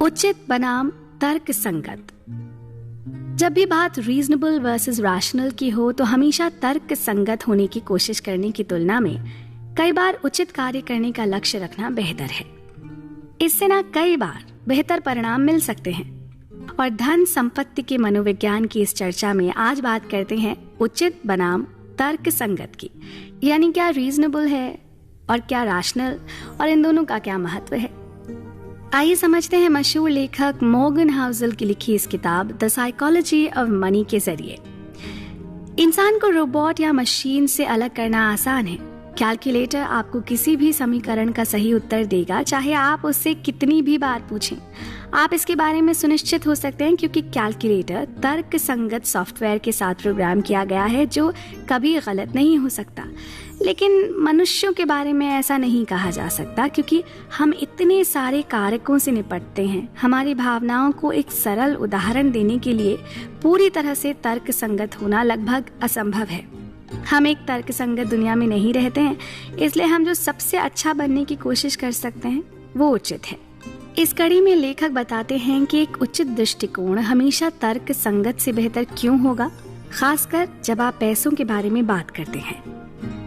उचित बनाम तर्क संगत। जब भी बात रीजनेबल वर्सेस रैशनल की हो तो हमेशा तर्क संगत होने की कोशिश करने की तुलना में कई बार उचित कार्य करने का लक्ष्य रखना बेहतर है। इससे ना कई बार बेहतर परिणाम मिल सकते हैं। और धन संपत्ति के मनोविज्ञान की इस चर्चा में आज बात करते हैं उचित बनाम तर्क संगत की, यानी क्या रीजनेबल है और क्या रैशनल, और इन दोनों का क्या महत्व है। आइए समझते हैं मशहूर लेखक मॉर्गन हाउसल की लिखी इस किताब द साइकोलॉजी ऑफ मनी के जरिए। इंसान को रोबोट या मशीन से अलग करना आसान है। कैलकुलेटर आपको किसी भी समीकरण का सही उत्तर देगा, चाहे आप उससे कितनी भी बार पूछें। आप इसके बारे में सुनिश्चित हो सकते हैं क्योंकि कैलकुलेटर तर्क संगत सॉफ्टवेयर के साथ प्रोग्राम किया गया है जो कभी गलत नहीं हो सकता। लेकिन मनुष्यों के बारे में ऐसा नहीं कहा जा सकता क्योंकि हम इतने सारे कारकों से निपटते हैं। हमारी भावनाओं को एक सरल उदाहरण देने के लिए पूरी तरह से तर्क संगत होना लगभग असंभव है। हम एक तर्क संगत दुनिया में नहीं रहते हैं, इसलिए हम जो सबसे अच्छा बनने की कोशिश कर सकते हैं वो उचित है। इस कड़ी में लेखक बताते हैं कि एक उचित दृष्टिकोण हमेशा तर्क संगत से बेहतर क्यों होगा, खासकर जब आप पैसों के बारे में बात करते हैं।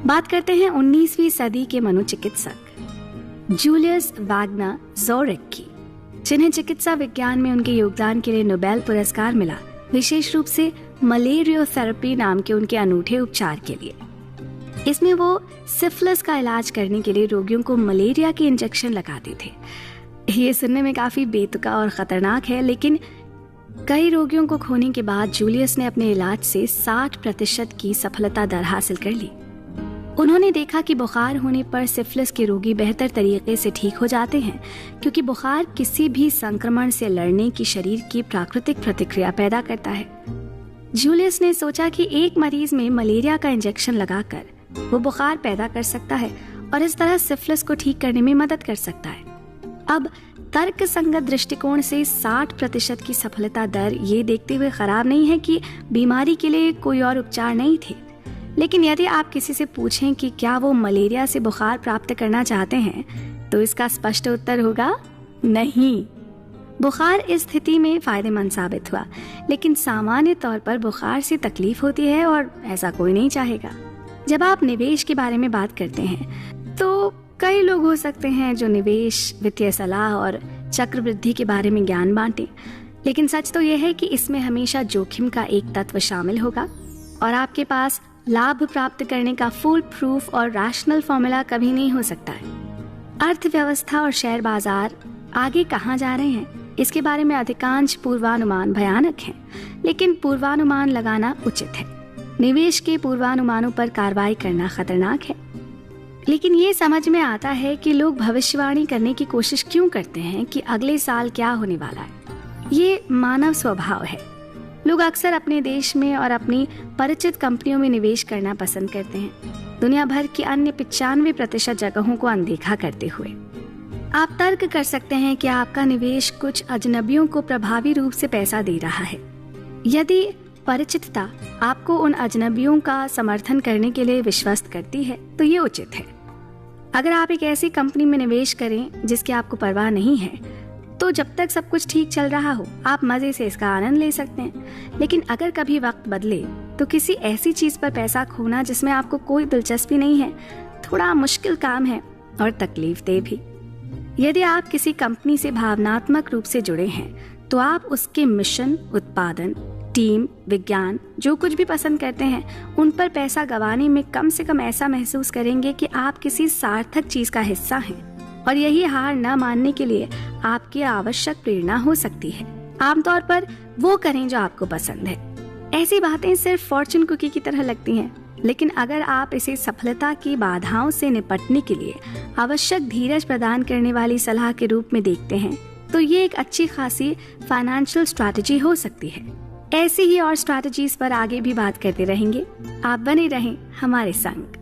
बात करते हैं 19वीं सदी के मनोचिकित्सक जूलियस वैगनर ज़ोरिक की, जिन्हें चिकित्सा विज्ञान में उनके योगदान के लिए नोबेल पुरस्कार मिला, विशेष रूप से मलेरियोथेरेपी नाम के उनके अनूठे उपचार के लिए। इसमें वो सिफिलिस का इलाज करने के लिए रोगियों को मलेरिया के इंजेक्शन लगाते थे। ये सुनने में काफी बेतुका और खतरनाक है, लेकिन कई रोगियों को खोने के बाद जूलियस ने अपने इलाज से 60% की सफलता दर हासिल कर ली। उन्होंने देखा कि बुखार होने पर सिफिलिस के रोगी बेहतर तरीके से ठीक हो जाते हैं क्योंकि बुखार किसी भी संक्रमण से लड़ने की शरीर की प्राकृतिक प्रतिक्रिया पैदा करता है। जूलियस ने सोचा कि एक मरीज में मलेरिया का इंजेक्शन लगाकर वो बुखार पैदा कर सकता है और इस तरह सिफिलिस को ठीक करने में मदद कर सकता है। अब तर्क संगत दृष्टिकोण से 60% की सफलता दर ये देखते हुए खराब नहीं है कि बीमारी के लिए कोई और उपचार नहीं थे। लेकिन यदि आप किसी से पूछें कि क्या वो मलेरिया से बुखार प्राप्त करना चाहते हैं तो इसका स्पष्ट उत्तर होगा नहीं। बुखार इस स्थिति में फायदेमंद साबित हुआ, लेकिन सामान्य तौर पर बुखार से तकलीफ होती है और ऐसा कोई नहीं चाहेगा। जब आप निवेश के बारे में बात करते हैं तो कई लोग हो सकते हैं जो निवेश, वित्तीय सलाह और चक्रवृद्धि के बारे में ज्ञान बांटें, लेकिन सच तो यह है कि इसमें हमेशा जोखिम का एक तत्व शामिल होगा और आपके पास लाभ प्राप्त करने का फुल प्रूफ और रैशनल फॉर्मूला कभी नहीं हो सकता है। अर्थव्यवस्था और शेयर बाजार आगे कहाँ जा रहे हैं इसके बारे में अधिकांश पूर्वानुमान भयानक हैं, लेकिन पूर्वानुमान लगाना उचित है। निवेश के पूर्वानुमानों पर कार्रवाई करना खतरनाक है, लेकिन ये समझ में आता है कि लोग भविष्यवाणी करने की कोशिश क्यों करते हैं कि अगले साल क्या होने वाला है। ये मानव स्वभाव है। लोग अक्सर अपने देश में और अपनी परिचित कंपनियों में निवेश करना पसंद करते हैं, दुनिया भर की अन्य 95% जगहों को अनदेखा करते हुए। आप तर्क कर सकते हैं कि आपका निवेश कुछ अजनबियों को प्रभावी रूप से पैसा दे रहा है। यदि परिचितता आपको उन अजनबियों का समर्थन करने के लिए विश्वस्त करती है तो ये उचित है। अगर आप एक ऐसी कंपनी में निवेश करें जिसकी आपको परवाह नहीं है तो जब तक सब कुछ ठीक चल रहा हो आप मजे से इसका आनंद ले सकते हैं, लेकिन अगर कभी वक्त बदले तो किसी ऐसी चीज पर पैसा खोना जिसमें आपको कोई दिलचस्पी नहीं है थोड़ा मुश्किल काम है और तकलीफ दे भी। यदि आप किसी कंपनी से भावनात्मक रूप से जुड़े हैं तो आप उसके मिशन, उत्पादन, टीम, विज्ञान, जो कुछ भी पसंद करते हैं उन पर पैसा गंवाने में कम से कम ऐसा महसूस करेंगे कि आप किसी सार्थक चीज का हिस्सा हैं, और यही हार न मानने के लिए आपकी आवश्यक प्रेरणा हो सकती है। आमतौर पर वो करें जो आपको पसंद है। ऐसी बातें सिर्फ फॉर्चून कुकी की तरह लगती हैं, लेकिन अगर आप इसे सफलता की बाधाओं से निपटने के लिए आवश्यक धीरज प्रदान करने वाली सलाह के रूप में देखते हैं तो ये एक अच्छी खासी फाइनेंशियल स्ट्रैटेजी हो सकती है। ऐसी ही और स्ट्रैटेजीज पर आगे भी बात करते रहेंगे। आप बने रहें हमारे संग।